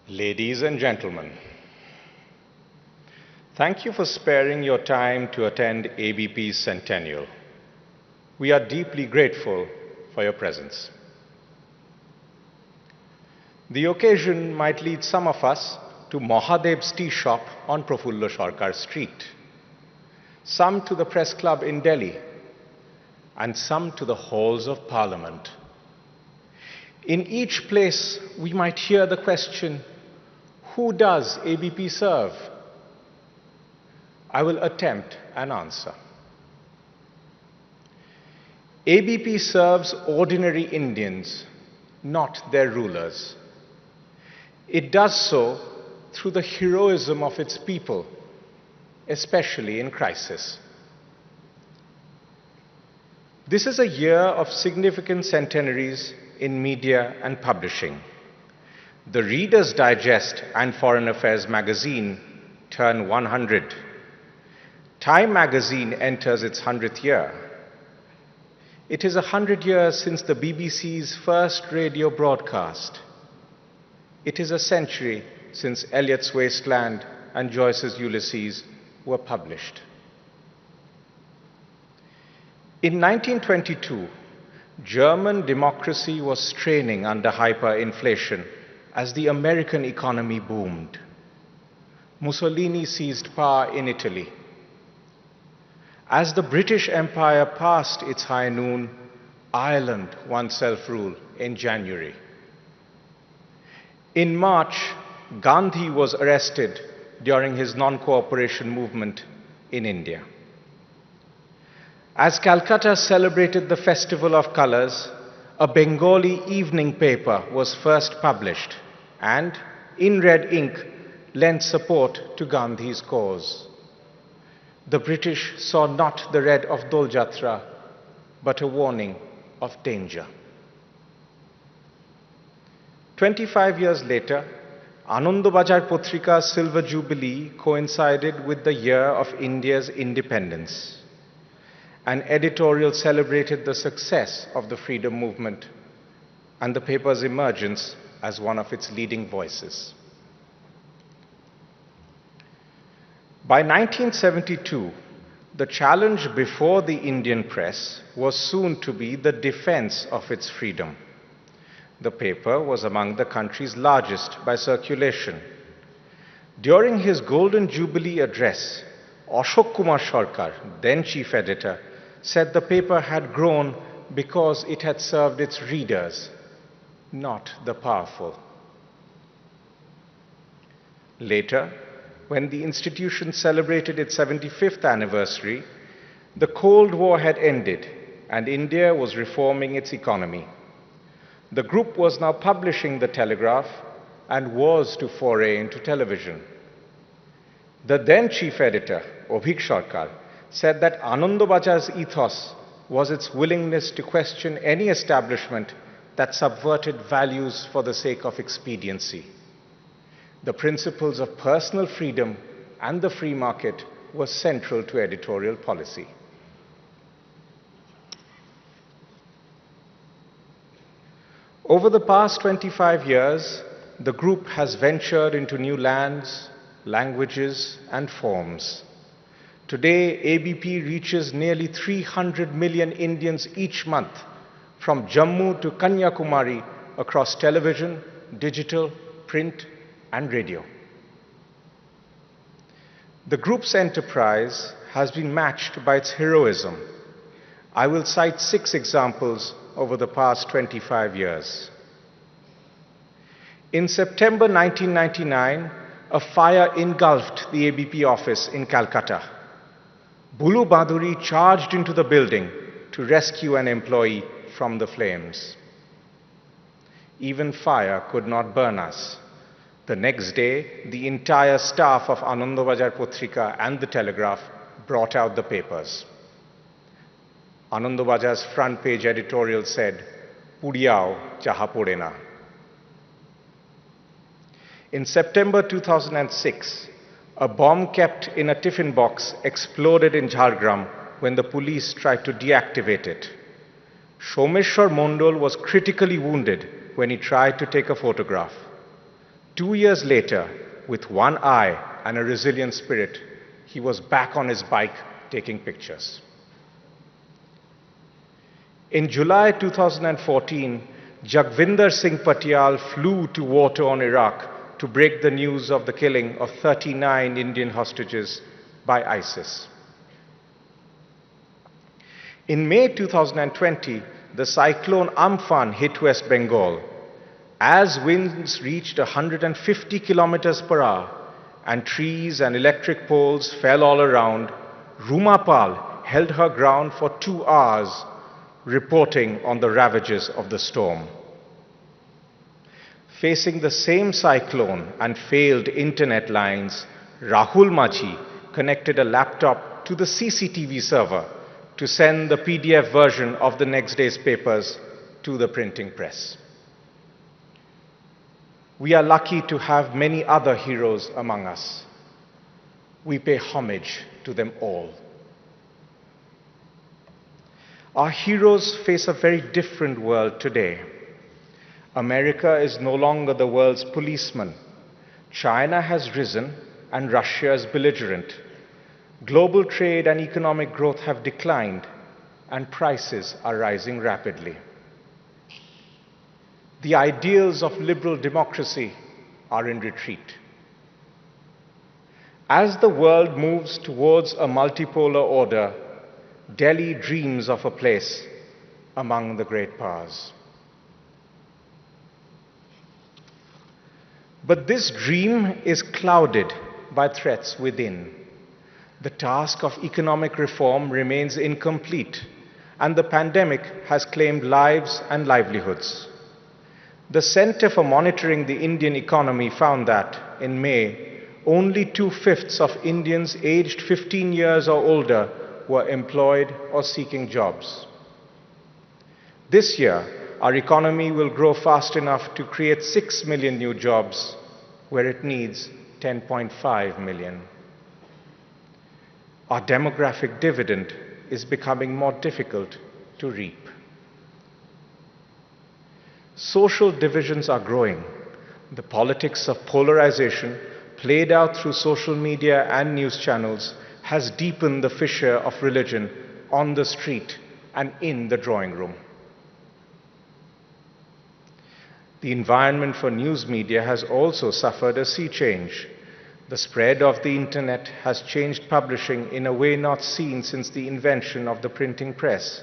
Ladies and gentlemen, thank you for sparing your time to attend ABP's Centennial. We are deeply grateful for your presence. The occasion might lead some of us to Mahadev's tea shop on Prafullo Sarkar Street, some to the Press Club in Delhi, and some to the halls of Parliament. In each place, we might hear the question, who does ABP serve? I will attempt an answer. ABP serves ordinary Indians, not their rulers. It does so through the heroism of its people, especially in crisis. This is a year of significant centenaries in media and publishing. The Reader's Digest and Foreign Affairs magazine turn 100. Time magazine enters its 100th year. It is 100 years since the BBC's first radio broadcast. It is a century since Eliot's Wasteland and Joyce's Ulysses were published. In 1922, German democracy was straining under hyperinflation as the American economy boomed. Mussolini seized power in Italy. As the British Empire passed its high noon, Ireland won self-rule in January. In March, Gandhi was arrested during his non-cooperation movement in India. As Calcutta celebrated the Festival of Colors, a Bengali evening paper was first published and, in red ink, lent support to Gandhi's cause. The British saw not the red of Dol Jatra, but a warning of danger. 25 years later, Anandabazar Patrika's Silver Jubilee coincided with the year of India's independence. An editorial celebrated the success of the freedom movement and the paper's emergence as one of its leading voices. By 1972, the challenge before the Indian press was soon to be the defense of its freedom. The paper was among the country's largest by circulation. During his Golden Jubilee address, Ashok Kumar Sarkar, then chief editor, said the paper had grown because it had served its readers, not the powerful. Later, when the institution celebrated its 75th anniversary, the Cold War had ended and India was reforming its economy. The group was now publishing the Telegraph and was to foray into television. The then chief editor, Abhik Sarkar, said that Anandabazar's ethos was its willingness to question any establishment that subverted values for the sake of expediency. The principles of personal freedom and the free market were central to editorial policy. Over the past 25 years, the group has ventured into new lands, languages, and forms. Today, ABP reaches nearly 300 million Indians each month, from Jammu to Kanyakumari, across television, digital, print, and radio. The group's enterprise has been matched by its heroism. I will cite 6 examples over the past 25 years. In September 1999, a fire engulfed the ABP office in Calcutta. Bulu Baduri charged into the building to rescue an employee from the flames. Even fire could not burn us. The next day, the entire staff of Anandabazar Patrika and the Telegraph brought out the papers. Anandabazar's front page editorial said, "Pudiyao chaha pode na." In September 2006, a bomb kept in a tiffin box exploded in Jhargram when the police tried to deactivate it. Someshwar Mondol was critically wounded when he tried to take a photograph. 2 years later, with one eye and a resilient spirit, he was back on his bike taking pictures. In July 2014, Jagvinder Singh Patial flew to war-torn Iraq to break the news of the killing of 39 Indian hostages by ISIS. In May 2020, the cyclone Amphan hit West Bengal. As winds reached 150 kilometers per hour and trees and electric poles fell all around, Rumapal held her ground for 2 hours, reporting on the ravages of the storm. Facing the same cyclone and failed internet lines, Rahul Machi connected a laptop to the CCTV server to send the PDF version of the next day's papers to the printing press. We are lucky to have many other heroes among us. We pay homage to them all. Our heroes face a very different world today. America is no longer the world's policeman. China has risen and Russia is belligerent. Global trade and economic growth have declined and prices are rising rapidly. The ideals of liberal democracy are in retreat. As the world moves towards a multipolar order, Delhi dreams of a place among the great powers. But this dream is clouded by threats within. The task of economic reform remains incomplete, and the pandemic has claimed lives and livelihoods. The Center for Monitoring the Indian Economy found that, in May, only 2/5 of Indians aged 15 years or older were employed or seeking jobs. This year, our economy will grow fast enough to create 6 million new jobs, where it needs 10.5 million. Our demographic dividend is becoming more difficult to reap. Social divisions are growing. The politics of polarization, played out through social media and news channels, has deepened the fissure of religion on the street and in the drawing room. The environment for news media has also suffered a sea change. The spread of the internet has changed publishing in a way not seen since the invention of the printing press.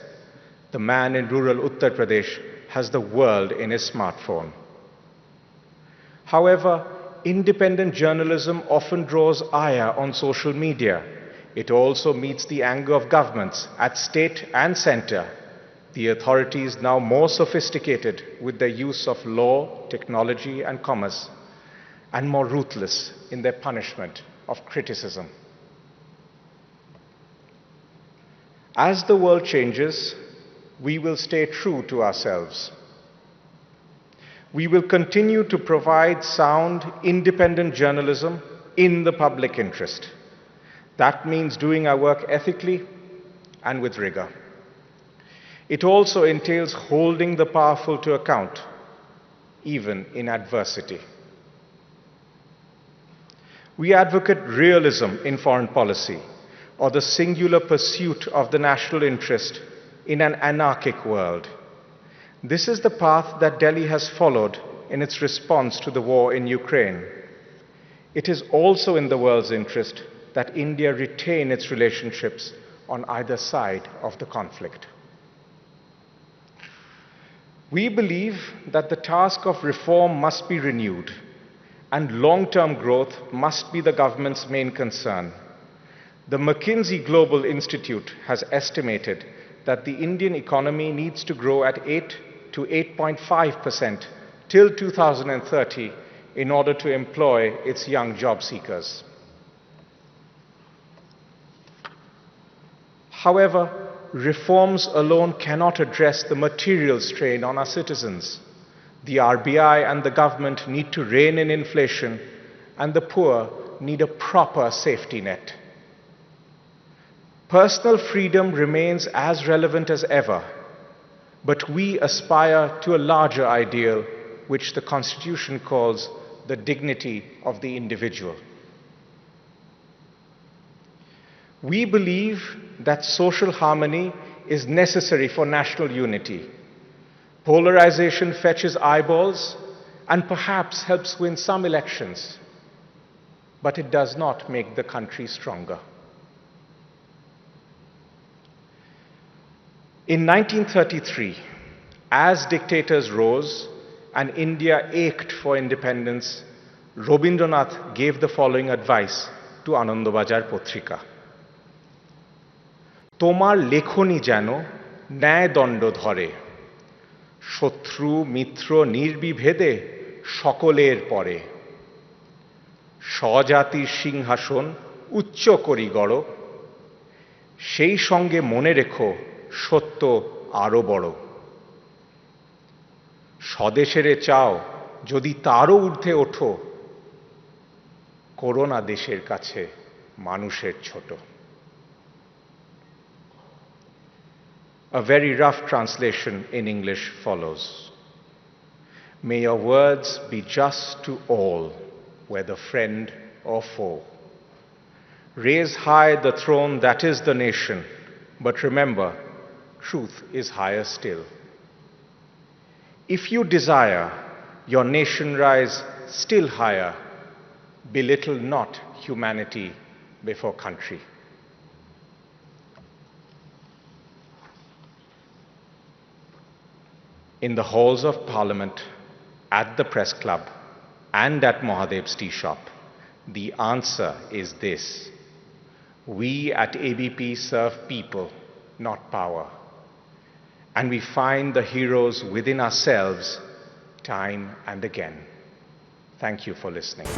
The man in rural Uttar Pradesh has the world in his smartphone. However, independent journalism often draws ire on social media. It also meets the anger of governments at state and center. The authorities, now more sophisticated with their use of law, technology, and commerce, and more ruthless in their punishment of criticism. As the world changes, we will stay true to ourselves. We will continue to provide sound, independent journalism in the public interest. That means doing our work ethically and with rigor. It also entails holding the powerful to account, even in adversity. We advocate realism in foreign policy, or the singular pursuit of the national interest in an anarchic world. This is the path that Delhi has followed in its response to the war in Ukraine. It is also in the world's interest that India retain its relationships on either side of the conflict. We believe that the task of reform must be renewed, and long-term growth must be the government's main concern. The McKinsey Global Institute has estimated that the Indian economy needs to grow at 8 to 8.5% till 2030 in order to employ its young job seekers. However, reforms alone cannot address the material strain on our citizens. The RBI and the government need to rein in inflation, and the poor need a proper safety net. Personal freedom remains as relevant as ever, but we aspire to a larger ideal, which the Constitution calls the dignity of the individual. We believe that social harmony is necessary for national unity. Polarization fetches eyeballs and perhaps helps win some elections, but it does not make the country stronger. In 1933, as dictators rose and India ached for independence, Rabindranath gave the following advice to Anandabajar Potrika. তোমার লেখনী যেন ন্যায় দণ্ড ধরে, শত্রু মিত্র নির্বিভেদে সকলের পরে, স্বজাতির সিংহাসন উচ্চ করি গড়, সেই সঙ্গে মনে রেখো সত্য আরো বড়। স্বদেশেরে চাও যদি তারও ঊর্ধ্বে ওঠো, করোনা দেশের কাছে মানুষের ছোট। A very rough translation in English follows. May your words be just to all, whether friend or foe. Raise high the throne that is the nation, but remember, truth is higher still. If you desire your nation rise still higher, belittle not humanity before country. In the halls of Parliament, at the Press Club, and at Mahadev's tea shop, the answer is this: we at ABP serve people, not power. And we find the heroes within ourselves time and again. Thank you for listening.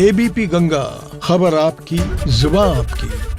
ABP Ganga, खबर आपकी, जुबान आपकी।